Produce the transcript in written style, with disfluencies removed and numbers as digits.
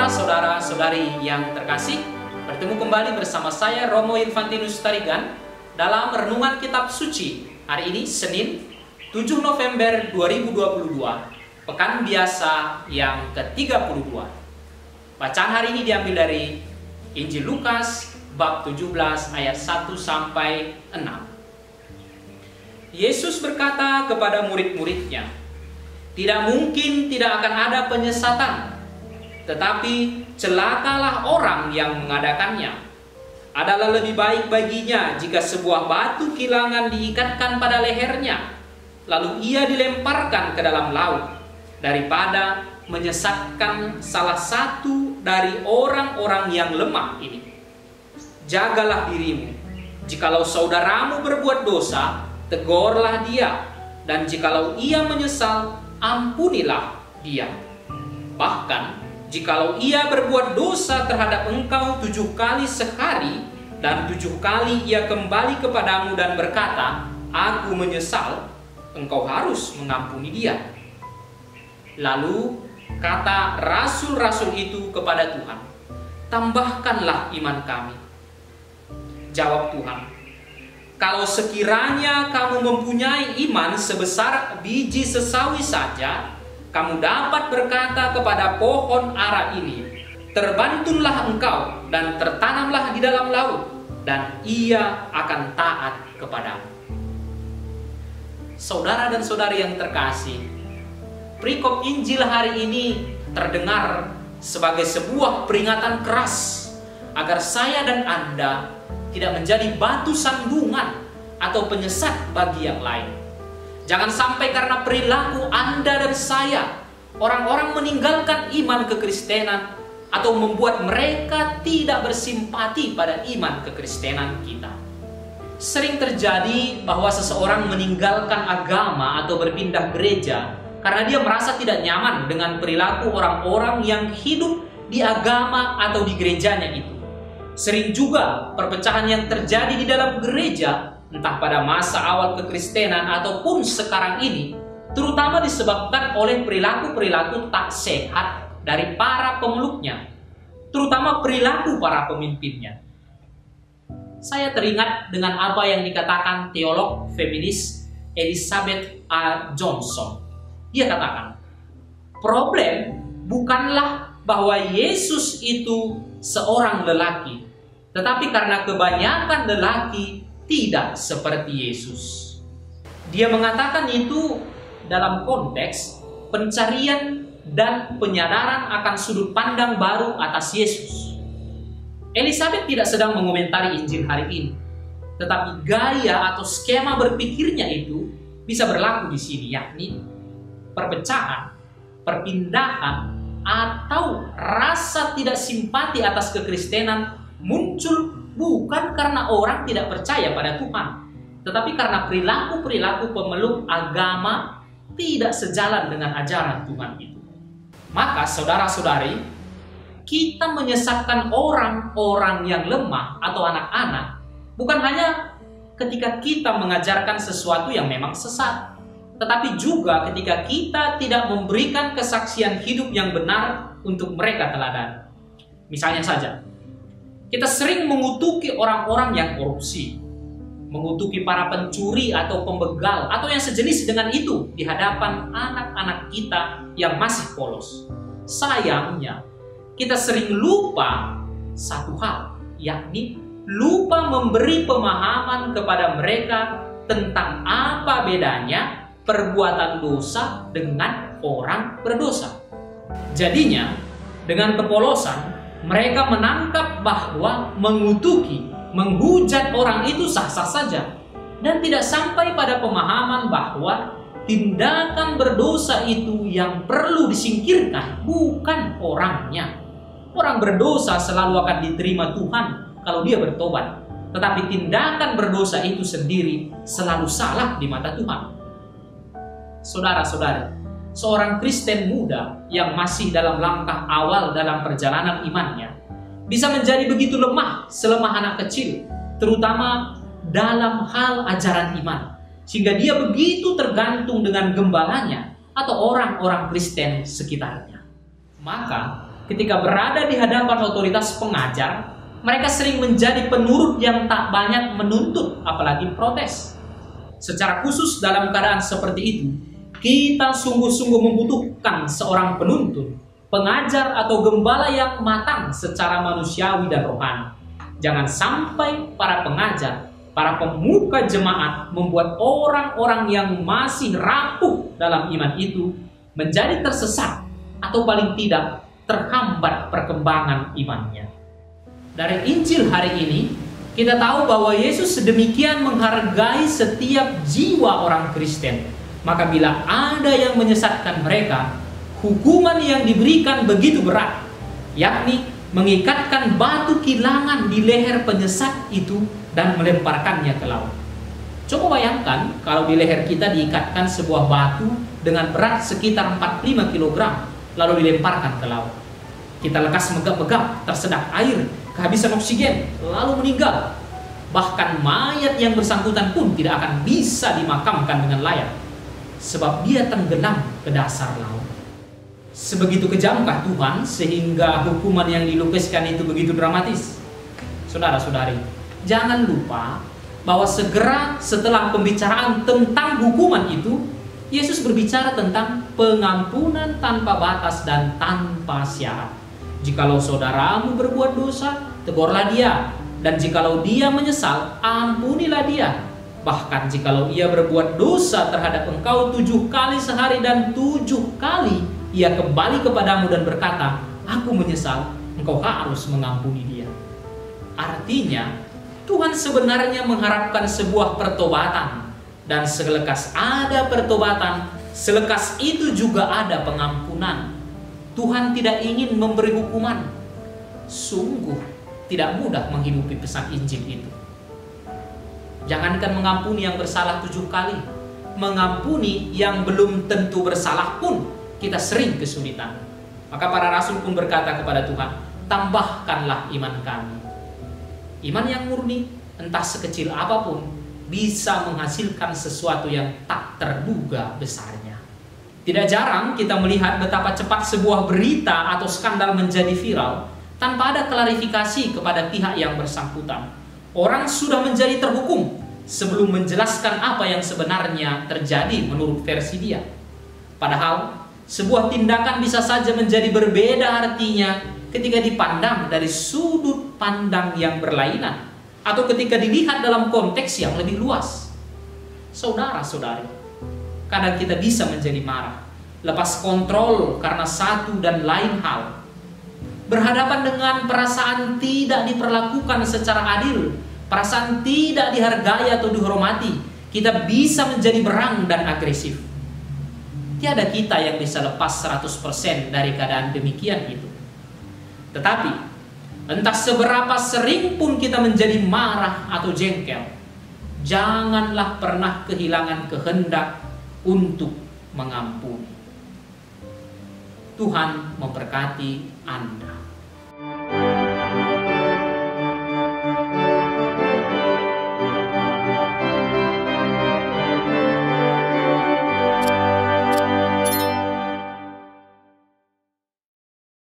Saudara-saudari yang terkasih, bertemu kembali bersama saya Romo Infantinus Tarigan dalam Renungan Kitab Suci. Hari ini Senin 7 November 2022, Pekan Biasa yang ke-32. Bacaan hari ini diambil dari Injil Lukas bab 17 ayat 1 sampai 6. Yesus berkata kepada murid-muridnya, "Tidak mungkin tidak akan ada penyesatan, tetapi celakalah orang yang mengadakannya. Adalah lebih baik baginya jika sebuah batu kilangan diikatkan pada lehernya, lalu ia dilemparkan ke dalam laut, daripada menyesatkan salah satu dari orang-orang yang lemah ini. Jagalah dirimu. Jikalau saudaramu berbuat dosa, tegurlah dia, dan jikalau ia menyesal, ampunilah dia. Bahkan jikalau ia berbuat dosa terhadap engkau 7 kali sehari, dan 7 kali ia kembali kepadamu dan berkata, 'Aku menyesal,' engkau harus mengampuni dia." Lalu kata rasul-rasul itu kepada Tuhan, "Tambahkanlah iman kami." Jawab Tuhan, "Kalau sekiranya kamu mempunyai iman sebesar biji sesawi saja, kamu dapat berkata kepada pohon ara ini, 'Terbantunlah engkau dan tertanamlah di dalam laut,' dan ia akan taat kepadamu." Saudara dan saudari yang terkasih, perikop Injil hari ini terdengar sebagai sebuah peringatan keras agar saya dan Anda tidak menjadi batu sandungan atau penyesat bagi yang lain. Jangan sampai karena perilaku Anda dan saya, orang-orang meninggalkan iman kekristenan atau membuat mereka tidak bersimpati pada iman kekristenan kita. Sering terjadi bahwa seseorang meninggalkan agama atau berpindah gereja karena dia merasa tidak nyaman dengan perilaku orang-orang yang hidup di agama atau di gerejanya itu. Sering juga perpecahan yang terjadi di dalam gereja, entah pada masa awal kekristenan ataupun sekarang ini, terutama disebabkan oleh perilaku-perilaku tak sehat dari para pemeluknya, terutama perilaku para pemimpinnya. Saya teringat dengan apa yang dikatakan teolog feminis Elizabeth A. Johnson. Dia katakan, problem bukanlah bahwa Yesus itu seorang lelaki, tetapi karena kebanyakan lelaki tidak seperti Yesus. Dia mengatakan itu dalam konteks pencarian dan penyadaran akan sudut pandang baru atas Yesus. Elizabeth tidak sedang mengomentari Injil hari ini, tetapi gaya atau skema berpikirnya itu bisa berlaku di sini, yakni perpecahan, perpindahan, atau rasa tidak simpati atas kekristenan muncul bukan karena orang tidak percaya pada Tuhan, tetapi karena perilaku-perilaku pemeluk agama tidak sejalan dengan ajaran Tuhan itu. Maka saudara-saudari, kita menyesatkan orang-orang yang lemah atau anak-anak bukan hanya ketika kita mengajarkan sesuatu yang memang sesat, tetapi juga ketika kita tidak memberikan kesaksian hidup yang benar untuk mereka teladan. Misalnya saja, kita sering mengutuki orang-orang yang korupsi, mengutuki para pencuri atau pembegal atau yang sejenis dengan itu di hadapan anak-anak kita yang masih polos. Sayangnya, kita sering lupa satu hal, yakni lupa memberi pemahaman kepada mereka tentang apa bedanya perbuatan dosa dengan orang berdosa. Jadinya, dengan kepolosan, mereka menangkap bahwa mengutuki, menghujat orang itu sah-sah saja, dan tidak sampai pada pemahaman bahwa tindakan berdosa itu yang perlu disingkirkan bukan orangnya. Orang berdosa selalu akan diterima Tuhan kalau dia bertobat, tetapi tindakan berdosa itu sendiri selalu salah di mata Tuhan. Saudara-saudari, seorang Kristen muda yang masih dalam langkah awal dalam perjalanan imannya bisa menjadi begitu lemah selemah anak kecil, terutama dalam hal ajaran iman, sehingga dia begitu tergantung dengan gembalanya atau orang-orang Kristen sekitarnya. Maka ketika berada di hadapan otoritas pengajar, mereka sering menjadi penurut yang tak banyak menuntut, apalagi protes. Secara khusus dalam keadaan seperti itu, kita sungguh-sungguh membutuhkan seorang penuntun, pengajar atau gembala yang matang secara manusiawi dan rohani. Jangan sampai para pengajar, para pemuka jemaat membuat orang-orang yang masih rapuh dalam iman itu menjadi tersesat atau paling tidak terhambat perkembangan imannya. Dari Injil hari ini, kita tahu bahwa Yesus sedemikian menghargai setiap jiwa orang Kristen. Maka bila ada yang menyesatkan mereka, hukuman yang diberikan begitu berat, yakni mengikatkan batu kilangan di leher penyesat itu dan melemparkannya ke laut. Coba bayangkan kalau di leher kita diikatkan sebuah batu dengan berat sekitar 45 kg, lalu dilemparkan ke laut. Kita lekas megap-megap, tersedak air, kehabisan oksigen, lalu meninggal. Bahkan mayat yang bersangkutan pun tidak akan bisa dimakamkan dengan layak, sebab dia tenggelam ke dasar laut. Sebegitu kejamkah Tuhan sehingga hukuman yang dilukiskan itu begitu dramatis? Saudara-saudari, jangan lupa bahwa segera setelah pembicaraan tentang hukuman itu, Yesus berbicara tentang pengampunan tanpa batas dan tanpa syarat. Jikalau saudaramu berbuat dosa, tegurlah dia, dan jikalau dia menyesal, ampunilah dia. Bahkan jikalau ia berbuat dosa terhadap engkau 7 kali sehari dan 7 kali ia kembali kepadamu dan berkata, aku menyesal, engkau harus mengampuni dia. Artinya, Tuhan sebenarnya mengharapkan sebuah pertobatan. Dan selekas ada pertobatan, selekas itu juga ada pengampunan. Tuhan tidak ingin memberi hukuman. Sungguh tidak mudah menghidupi pesan Injil itu. Jangankan mengampuni yang bersalah 7 kali, mengampuni yang belum tentu bersalah pun kita sering kesulitan. Maka para rasul pun berkata kepada Tuhan, tambahkanlah iman kami. Iman yang murni, entah sekecil apapun, bisa menghasilkan sesuatu yang tak terduga besarnya. Tidak jarang kita melihat betapa cepat sebuah berita atau skandal menjadi viral tanpa ada klarifikasi kepada pihak yang bersangkutan. Orang sudah menjadi terhukum sebelum menjelaskan apa yang sebenarnya terjadi menurut versi dia. Padahal sebuah tindakan bisa saja menjadi berbeda artinya ketika dipandang dari sudut pandang yang berlainan atau ketika dilihat dalam konteks yang lebih luas. Saudara-saudari, kadang kita bisa menjadi marah, lepas kontrol karena satu dan lain hal. Berhadapan dengan perasaan tidak diperlakukan secara adil, perasaan tidak dihargai atau dihormati, kita bisa menjadi berang dan agresif. Tiada kita yang bisa lepas 100% dari keadaan demikian itu. Tetapi, entah seberapa sering pun kita menjadi marah atau jengkel, janganlah pernah kehilangan kehendak untuk mengampuni. Tuhan memberkati Anda.